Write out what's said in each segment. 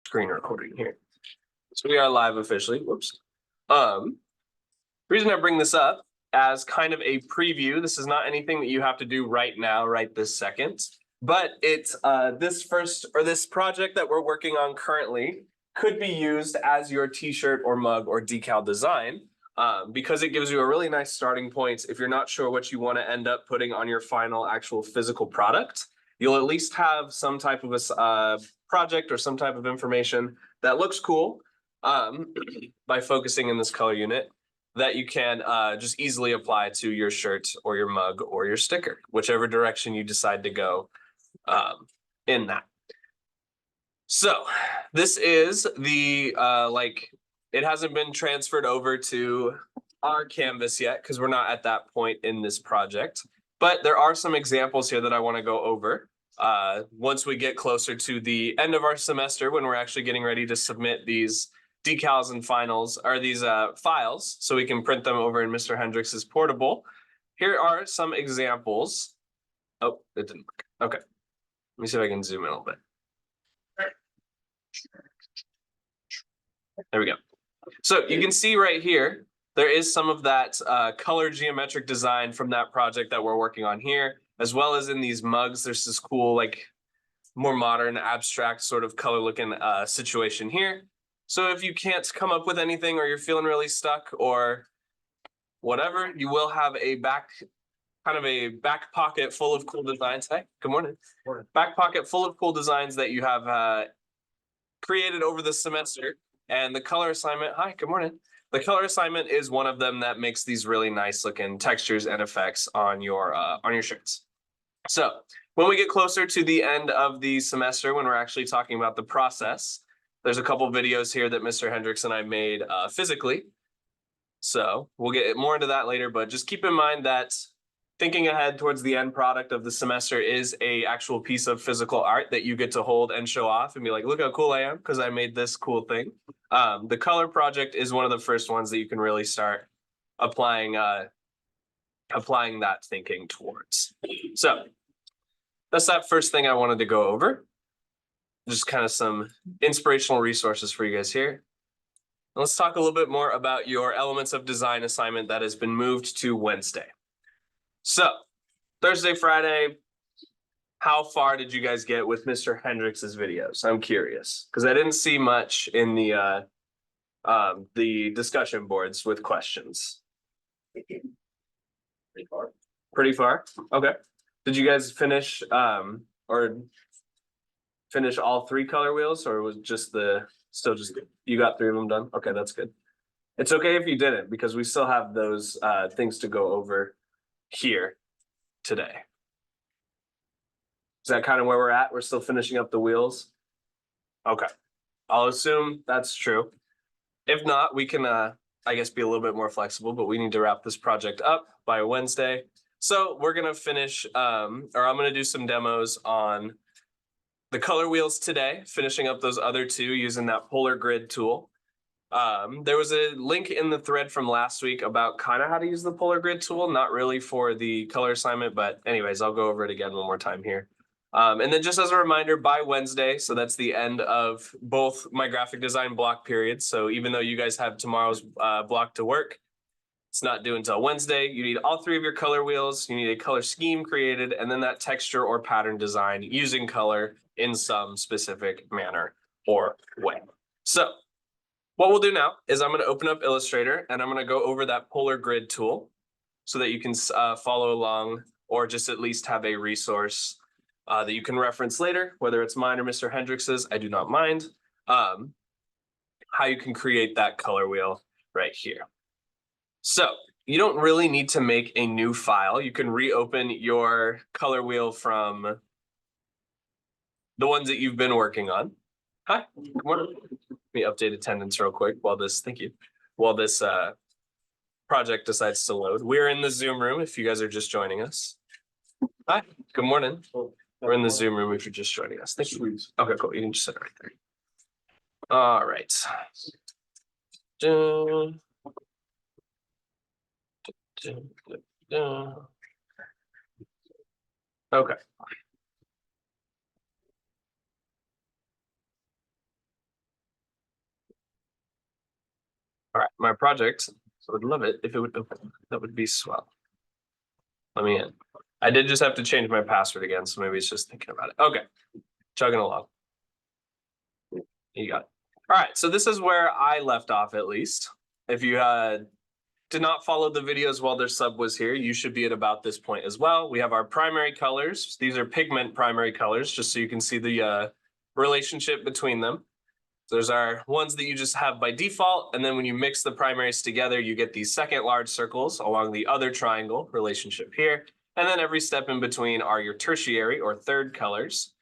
screen recording here. So we are live officially. Whoops. Reason I bring this up as kind of a preview. This is not anything that you have to do right now, right this second, but it's this project that we're working on currently could be used as your t-shirt or mug or decal design because it gives you a really nice starting point. If you're not sure what you want to end up putting on your final actual physical product, you'll at least have some type of a project or some type of information that looks cool by focusing in this color unit that you can just easily apply to your shirt or your mug or your sticker, whichever direction you decide to go in that. So this is the, it hasn't been transferred over to our canvas yet because we're not at that point in this project, but there are some examples here that I want to go over once we get closer to the end of our semester when we're actually getting ready to submit these decals and finals or these files so we can print them over in Mr. Hendrix's portable. Here are some examples. Oh, it didn't work. Okay. Let me see if I can zoom in a little bit. There we go. So you can see right here, there is some of that color geometric design from that project that we're working on here, as well as in these mugs. There's this cool, like more modern, abstract sort of color looking situation here. So if you can't come up with anything or you're feeling really stuck or whatever, you will have a back pocket full of cool designs. Hey, good morning. Morning. Back pocket full of cool designs that you have created over the semester. And the color assignment, hi, good morning. The color assignment is one of them that makes these really nice looking textures and effects on your shirts. So when we get closer to the end of the semester, when we're actually talking about the process, there's a couple videos here that Mr. Hendrix and I made physically. So we'll get more into that later, but just keep in mind that thinking ahead towards the end product of the semester is a actual piece of physical art that you get to hold and show off and be like, look how cool I am because I made this cool thing. The color project is one of the first ones that you can really start applying that thinking towards. So that's that first thing I wanted to go over. Just kind of some inspirational resources for you guys here. Let's talk a little bit more about your elements of design assignment that has been moved to Wednesday. So Thursday, Friday, how far did you guys get with Mr. Hendrix's videos? I'm curious because I didn't see much in the discussion boards with questions. Pretty far. Pretty far? Okay. Did you guys finish finish all 3 color wheels, or was just you got 3 of them done? Okay, that's good. It's okay if you didn't because we still have those things to go over here today. Is that kind of where we're at? We're still finishing up the wheels? Okay. I'll assume that's true. If not, we can, I guess, be a little bit more flexible, but we need to wrap this project up by Wednesday. So we're going to finish, or I'm going to do some demos on the color wheels today, finishing up those other 2 using that polar grid tool. There was a link in the thread from last week about kind of how to use the polar grid tool, not really for the color assignment, but anyways, I'll go over it again one more time here. And then just as a reminder, by Wednesday, so that's the end of both my graphic design block periods. So even though you guys have tomorrow's block to work, it's not due until Wednesday. You need all 3 of your color wheels. You need a color scheme created, and then that texture or pattern design using color in some specific manner or way. So what we'll do now is I'm going to open up Illustrator and I'm going to go over that polar grid tool so that you can follow along or just at least have a resource that you can reference later, whether it's mine or Mr. Hendrix's, I do not mind, how you can create that color wheel right here. So you don't really need to make a new file. You can reopen your color wheel from the ones that you've been working on. Hi, good morning. Let me update attendance real quick while this, thank you, while this project decides to load. We're in the Zoom room if you guys are just joining us. Hi, good morning. We're in the Zoom room if you're just joining us. Thank you. Okay, cool. You can just sit right there. All right. Okay. All right, my project. I would love it if it would open. That would be swell. Let me in. I did just have to change my password again, so maybe it's just thinking about it. Okay, chugging along. You got it. All right, so this is where I left off at least. If you did not follow the videos while their sub was here, you should be at about this point as well. We have our primary colors. These are pigment primary colors, just so you can see the relationship between them. So there's our ones that you just have by default, and then when you mix the primaries together, you get these second large circles along the other triangle relationship here. And then every step in between are your tertiary or third colors,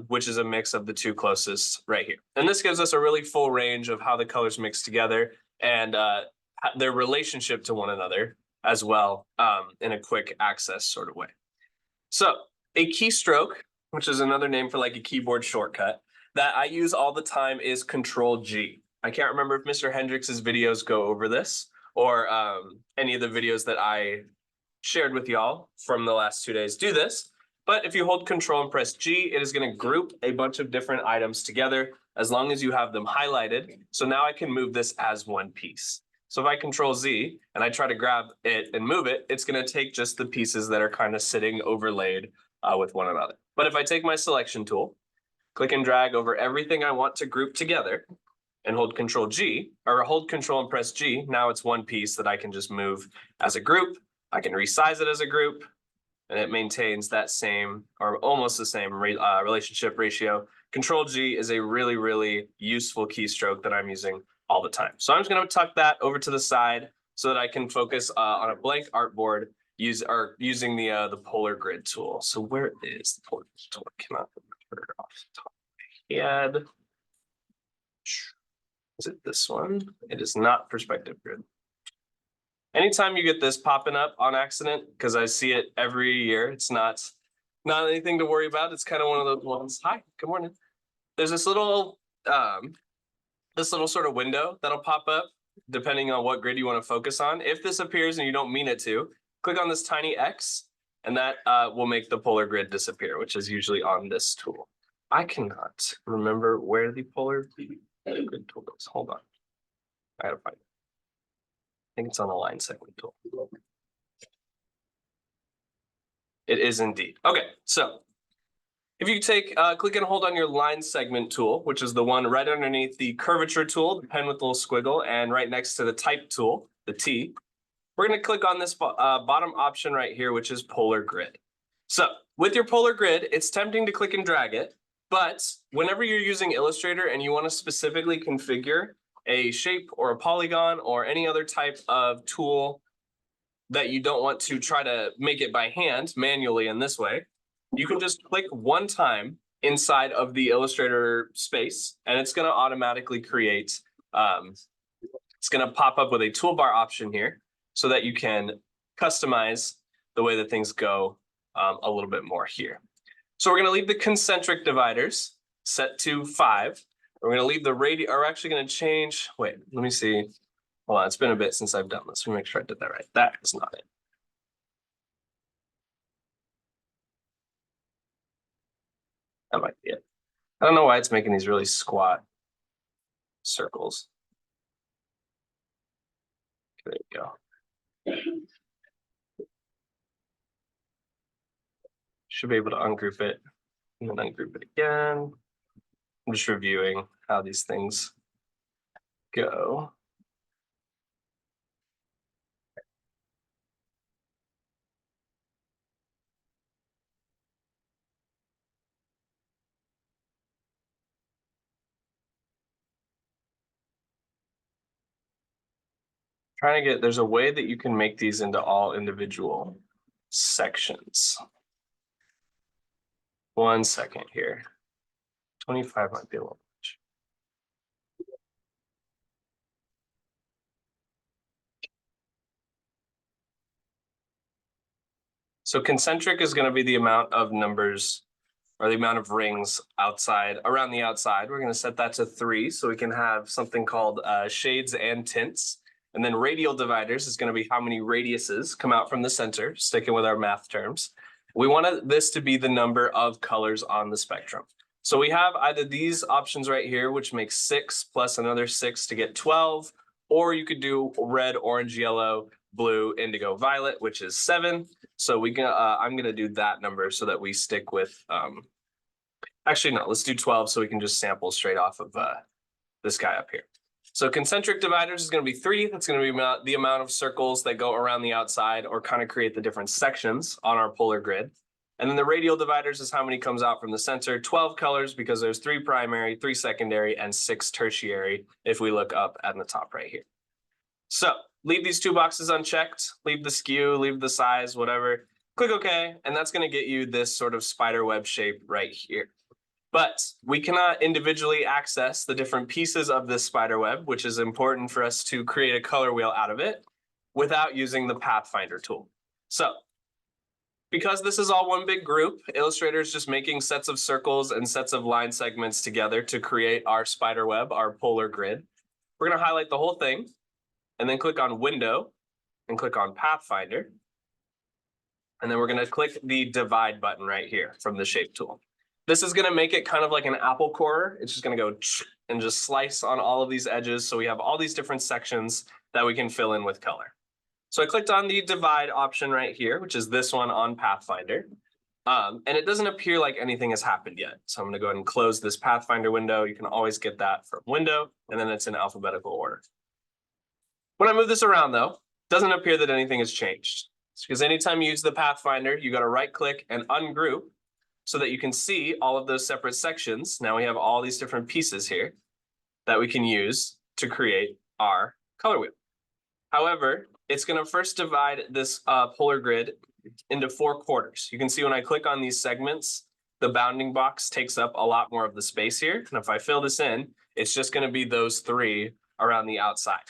which is a mix of the two closest right here. And this gives us a really full range of how the colors mix together and their relationship to one another as well, in a quick access sort of way. So a keystroke, which is another name for like a keyboard shortcut, that I use all the time is Control G. I can't remember if Mr. Hendrix's videos go over this or any of the videos that I shared with y'all from the last 2 days do this. But if you hold Control and press G, it is going to group a bunch of different items together as long as you have them highlighted. So now I can move this as one piece. So if I Control Z and I try to grab it and move it, it's going to take just the pieces that are kind of sitting overlaid with one another. But if I take my selection tool, click and drag over everything I want to group together and hold Control G, or hold Control and press G, now it's one piece that I can just move as a group. I can resize it as a group, and it maintains that same or almost the same relationship ratio. Control G is a really, really useful keystroke that I'm using all the time. So I'm just going to tuck that over to the side so that I can focus on a blank artboard using the polar grid tool. So where is the polar grid tool? I cannot remember off the top of my head. Is it this one? It is not perspective grid. Anytime you get this popping up on accident, because I see it every year, it's not anything to worry about. It's kind of one of those ones. Hi, good morning. There's this little sort of window that'll pop up depending on what grid you want to focus on. If this appears and you don't mean it to, click on this tiny X, and that will make the polar grid disappear, which is usually on this tool. I cannot remember where the polar grid tool is. Hold on. I gotta find it. I think it's on the line segment tool. It is indeed. Okay, so if you take, click and hold on your line segment tool, which is the one right underneath the curvature tool, the pen with the little squiggle, and right next to the type tool, the T, we're going to click on this bottom option right here, which is polar grid. So with your polar grid, it's tempting to click and drag it, but whenever you're using Illustrator and you want to specifically configure a shape or a polygon or any other type of tool that you don't want to try to make it by hand manually in this way, you can just click one time inside of the Illustrator space, and it's going to automatically create, it's going to pop up with a toolbar option here so that you can customize the way that things go a little bit more here. So we're going to leave the concentric dividers set to 5. We're going to leave the radius, or actually going to change, wait, let me see. Hold on, it's been a bit since I've done this. Let me make sure I did that right. That is not it. That might be it. I don't know why it's making these really squat circles. There you go. Should be able to ungroup it and then ungroup it again. I'm just reviewing how these things go. Trying to get, there's a way that you can make these into all individual sections. 1 second here. 25 might be a little much. So concentric is going to be the amount of numbers or the amount of rings outside, around the outside. We're going to set that to 3 so we can have something called shades and tints. And then radial dividers is going to be how many radiuses come out from the center, sticking with our math terms. We want this to be the number of colors on the spectrum. So we have either these options right here, which makes 6 plus another 6 to get 12, or you could do red, orange, yellow, blue, indigo, violet, which is 7. So we can, I'm gonna do that number so that we stick with, actually no, let's do 12 so we can just sample straight off of this guy up here. So concentric dividers is gonna be 3. That's gonna be the amount of circles that go around the outside or kind of create the different sections on our polar grid. And then the radial dividers is how many comes out from the center, 12 colors, because there's 3 primary, 3 secondary, and 6 tertiary if we look up at the top right here. So leave these 2 boxes unchecked, leave the skew, leave the size, whatever, click OK, and that's gonna get you this sort of spider web shape right here. But we cannot individually access the different pieces of this spider web, which is important for us to create a color wheel out of it without using the Pathfinder tool. So because this is all one big group, Illustrator is just making sets of circles and sets of line segments together to create our spider web, our polar grid. We're going to highlight the whole thing and then click on Window and click on Pathfinder. And then we're going to click the Divide button right here from the Shape tool. This is going to make it kind of like an apple corer. It's just going to go and just slice on all of these edges. So we have all these different sections that we can fill in with color. So I clicked on the divide option right here, which is this one on Pathfinder. And it doesn't appear like anything has happened yet. So I'm going to go ahead and close this Pathfinder window. You can always get that from window, and then it's in alphabetical order. When I move this around though, it doesn't appear that anything has changed. It's because anytime you use the Pathfinder, you got to right click and ungroup so that you can see all of those separate sections. Now we have all these different pieces here that we can use to create our color wheel. However, it's going to first divide this polar grid into 4 quarters. You can see when I click on these segments, the bounding box takes up a lot more of the space here. And if I fill this in, it's just going to be those 3 around the outside.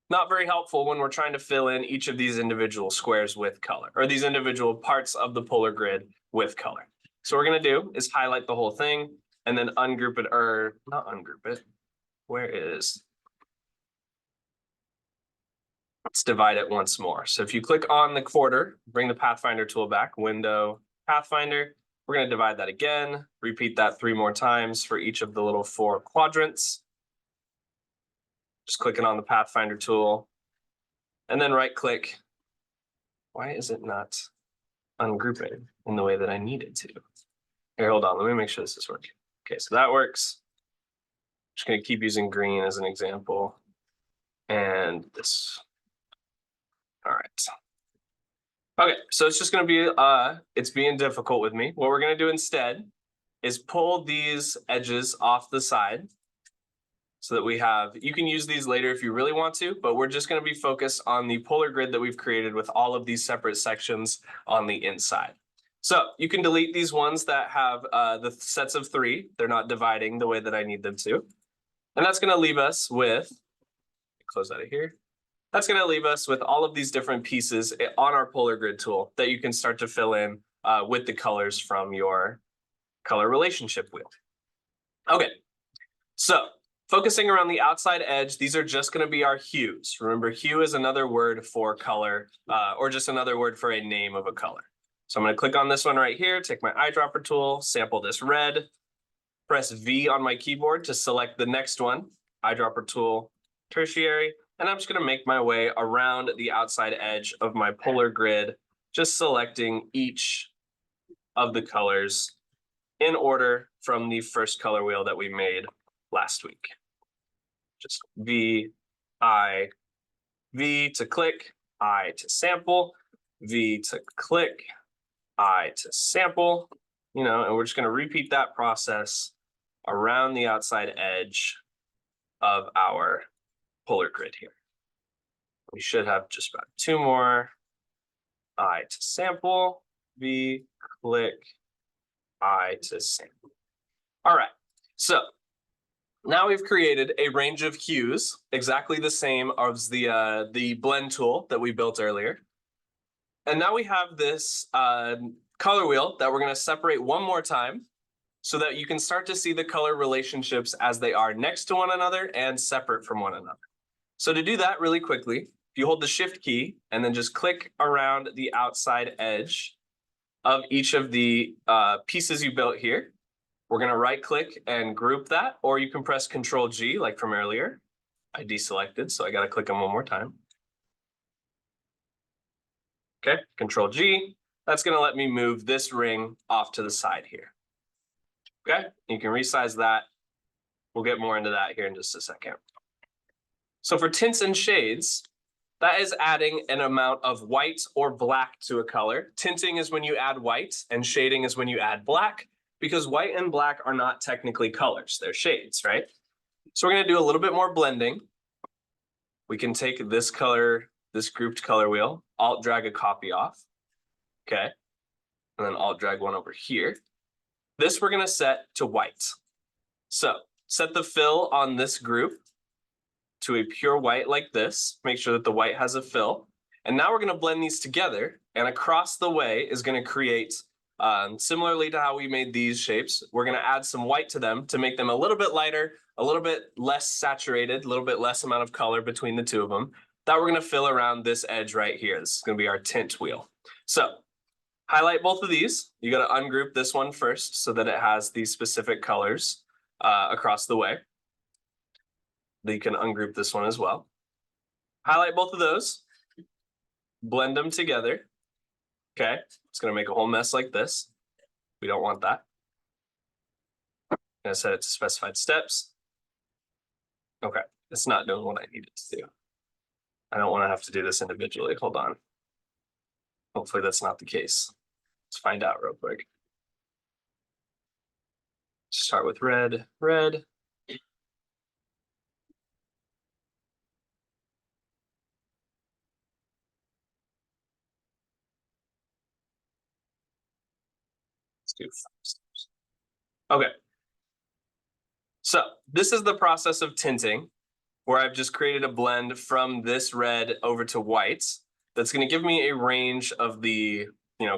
Not very helpful when we're trying to fill in each of these individual squares with color, or these individual parts of the polar grid with color. So what we're going to do is highlight the whole thing and then ungroup it, or not ungroup it. Where is? Let's divide it once more. So if you click on the quarter, bring the Pathfinder tool back, Window, Pathfinder, we're going to divide that again, repeat that 3 more times for each of the little 4 quadrants. Just clicking on the Pathfinder tool and then right click. Why is it not ungrouping in the way that I need it to? Here, hold on, let me make sure this is working. Okay, so that works. I'm just going to keep using green as an example. And this. All right. Okay, so it's just going to be, it's being difficult with me. What we're going to do instead is pull these edges off the side so that we have, you can use these later if you really want to, but we're just going to be focused on the polar grid that we've created with all of these separate sections on the inside. So you can delete these ones that have the sets of 3. They're not dividing the way that I need them to. And that's going to leave us with, close out of here. That's going to leave us with all of these different pieces on our polar grid tool that you can start to fill in with the colors from your color relationship wheel. Okay, so focusing around the outside edge, these are just going to be our hues. Remember, hue is another word for color, or just another word for a name of a color. So I'm going to click on this one right here, take my eyedropper tool, sample this red, press V on my keyboard to select the next one, eyedropper tool, tertiary, and I'm just going to make my way around the outside edge of my polar grid, just selecting each of the colors in order from the first color wheel that we made last week. Just V, I, V to click, I to sample, V to click, I to sample, and we're just going to repeat that process around the outside edge of our polar grid here. We should have just about 2 more. I to sample, V, click, I to sample. All right, so now we've created a range of hues, exactly the same as the blend tool that we built earlier. And now we have this color wheel that we're going to separate one more time so that you can start to see the color relationships as they are next to one another and separate from one another. So to do that really quickly, if you hold the Shift key and then just click around the outside edge of each of the pieces you built here, we're going to right click and group that, or you can press Control G like from earlier. I deselected, so I got to click them one more time. Okay, Control G. That's going to let me move this ring off to the side here. Okay, you can resize that. We'll get more into that here in just a second. So for tints and shades, that is adding an amount of white or black to a color. Tinting is when you add white, and shading is when you add black, because white and black are not technically colors, they're shades, right? So we're going to do a little bit more blending. We can take this color, this grouped color wheel, alt drag a copy off, okay? And then alt drag one over here. This we're going to set to white. So set the fill on this group to a pure white like this. Make sure that the white has a fill. And now we're going to blend these together, and across the way is going to create, similarly to how we made these shapes, we're going to add some white to them to make them a little bit lighter, a little bit less saturated, a little bit less amount of color between the two of them. That we're going to fill around this edge right here. This is going to be our tint wheel. So highlight both of these. You got to ungroup this one first so that it has these specific colors across the way. Then you can ungroup this one as well. Highlight both of those. Blend them together. Okay, it's going to make a whole mess like this. We don't want that. I'm going to set it to specified steps. Okay, it's not doing what I need it to do. I don't want to have to do this individually. Hold on. Hopefully that's not the case. Let's find out real quick. Start with red, red. Let's do 5 steps. Okay. So this is the process of tinting, where I've just created a blend from this red over to whites. That's going to give me a range of the,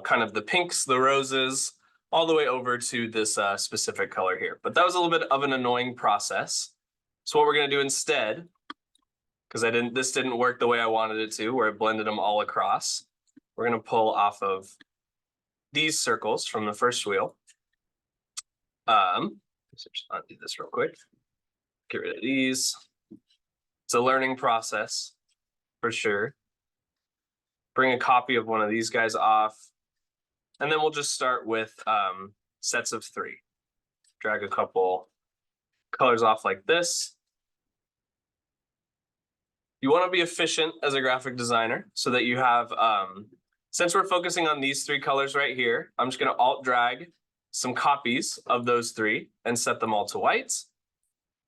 kind of the pinks, the roses, all the way over to this specific color here. But that was a little bit of an annoying process. So what we're going to do instead, because this didn't work the way I wanted it to, where it blended them all across, we're going to pull off of these circles from the first wheel. Let's just undo this real quick. Get rid of these. It's a learning process for sure. Bring a copy of one of these guys off. And then we'll just start with sets of 3. Drag a couple colors off like this. You want to be efficient as a graphic designer so that you have, since we're focusing on these 3 colors right here, I'm just going to alt drag some copies of those 3 and set them all to whites.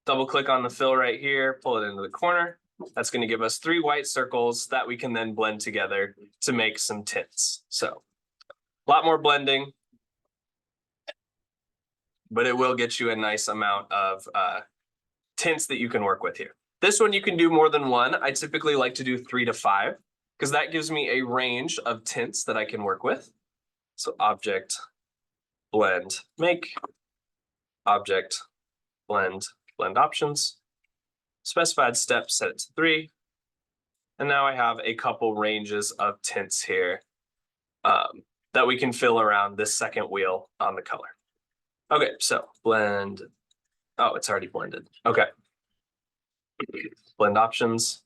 Double click on the fill right here, pull it into the corner. That's going to give us 3 white circles that we can then blend together to make some tints. So a lot more blending, but it will get you a nice amount of tints that you can work with here. This one you can do more than one. I typically like to do 3 to 5 because that gives me a range of tints that I can work with. So object, blend, make, object, blend, blend options, specified steps, set it to 3. And now I have a couple ranges of tints here that we can fill around this second wheel on the color. Okay, so blend. Oh, it's already blended. Okay. Blend options,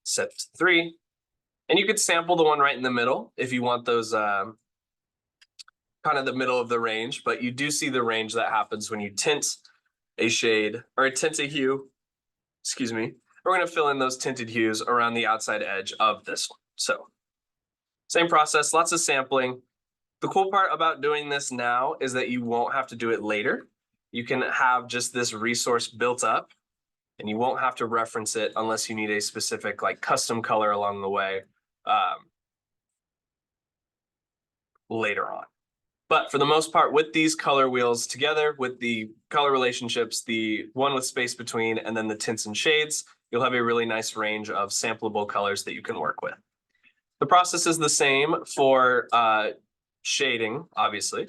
set to 3. And you could sample the one right in the middle if you want those kind of the middle of the range, but you do see the range that happens when you tint a shade or tint a hue, excuse me. We're going to fill in those tinted hues around the outside edge of this one. So same process, lots of sampling. The cool part about doing this now is that you won't have to do it later. You can have just this resource built up and you won't have to reference it unless you need a specific like custom color along the way later on. But for the most part, with these color wheels together, with the color relationships, the one with space between, and then the tints and shades, you'll have a really nice range of sampleable colors that you can work with. The process is the same for shading, obviously.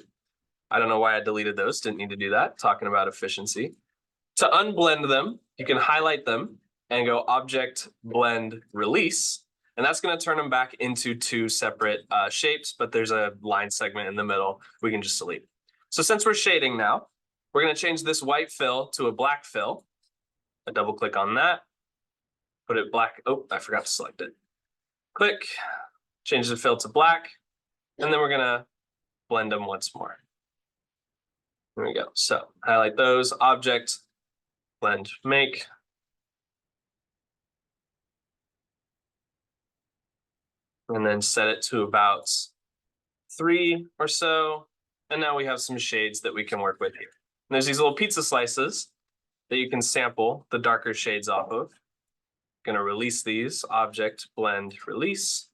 I don't know why I deleted those, didn't need to do that, talking about efficiency. To unblend them, you can highlight them and go Object, Blend, Release. And that's going to turn them back into 2 separate shapes, but there's a line segment in the middle. We can just delete. So since we're shading now, we're going to change this white fill to a black fill. I double click on that. put it black. Oh, I forgot to select it. Click, change the fill to black, and then we're gonna blend them once more. There we go. So highlight those, object, blend, make. And then set it to about 3 or so. And now we have some shades that we can work with here. And there's these little pizza slices that you can sample the darker shades off of. Gonna release these, object, blend, release,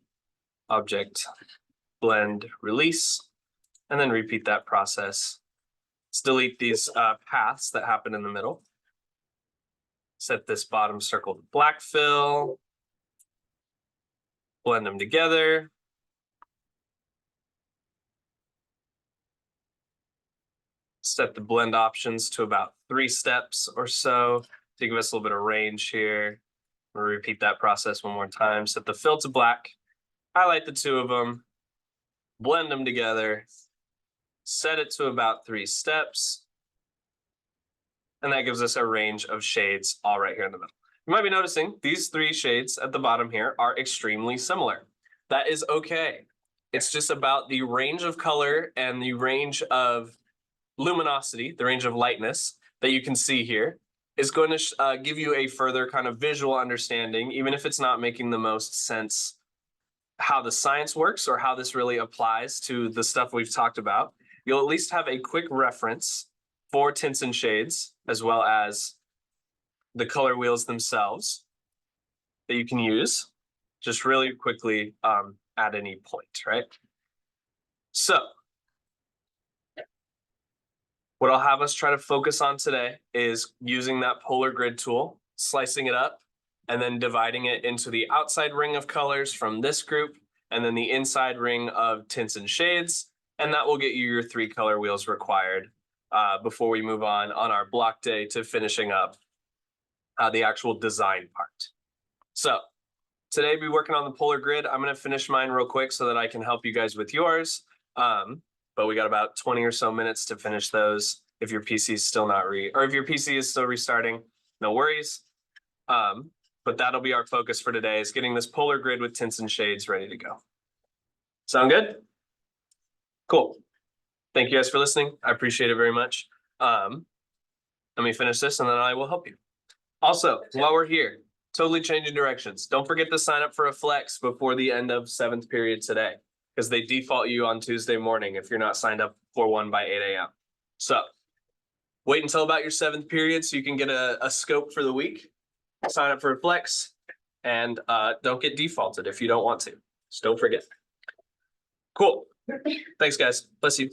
object, blend, release, and then repeat that process. Let's delete these paths that happen in the middle. Set this bottom circle to black fill, blend them together. Set the blend options to about 3 steps or so to give us a little bit of range here. We'll repeat that process one more time. Set the fill to black, highlight the 2 of them, blend them together, set it to about 3 steps. And that gives us a range of shades all right here in the middle. You might be noticing these 3 shades at the bottom here are extremely similar. That is okay. It's just about the range of color and the range of luminosity, the range of lightness that you can see here is going to give you a further kind of visual understanding, even if it's not making the most sense how the science works or how this really applies to the stuff we've talked about. You'll at least have a quick reference for tints and shades, as well as the color wheels themselves that you can use just really quickly at any point, right? So what I'll have us try to focus on today is using that polar grid tool, slicing it up, and then dividing it into the outside ring of colors from this group, and then the inside ring of tints and shades. And that will get you your 3 color wheels required before we move on our block day to finishing up the actual design part. So today we'll be working on the polar grid. I'm going to finish mine real quick so that I can help you guys with yours. But we got about 20 or so minutes to finish those. If your PC is still not or if your PC is still restarting, no worries. But that'll be our focus for today, is getting this polar grid with tints and shades ready to go. Sound good? Cool. Thank you guys for listening. I appreciate it very much. Let me finish this and then I will help you. Also, while we're here, totally changing directions. Don't forget to sign up for a flex before the end of 7th period today, because they default you on Tuesday morning if you're not signed up for one by 8 a.m. So wait until about your 7th period so you can get a scope for the week. Sign up for a flex, and don't get defaulted if you don't want to. Just don't forget. Cool. Thanks, guys. Bless you.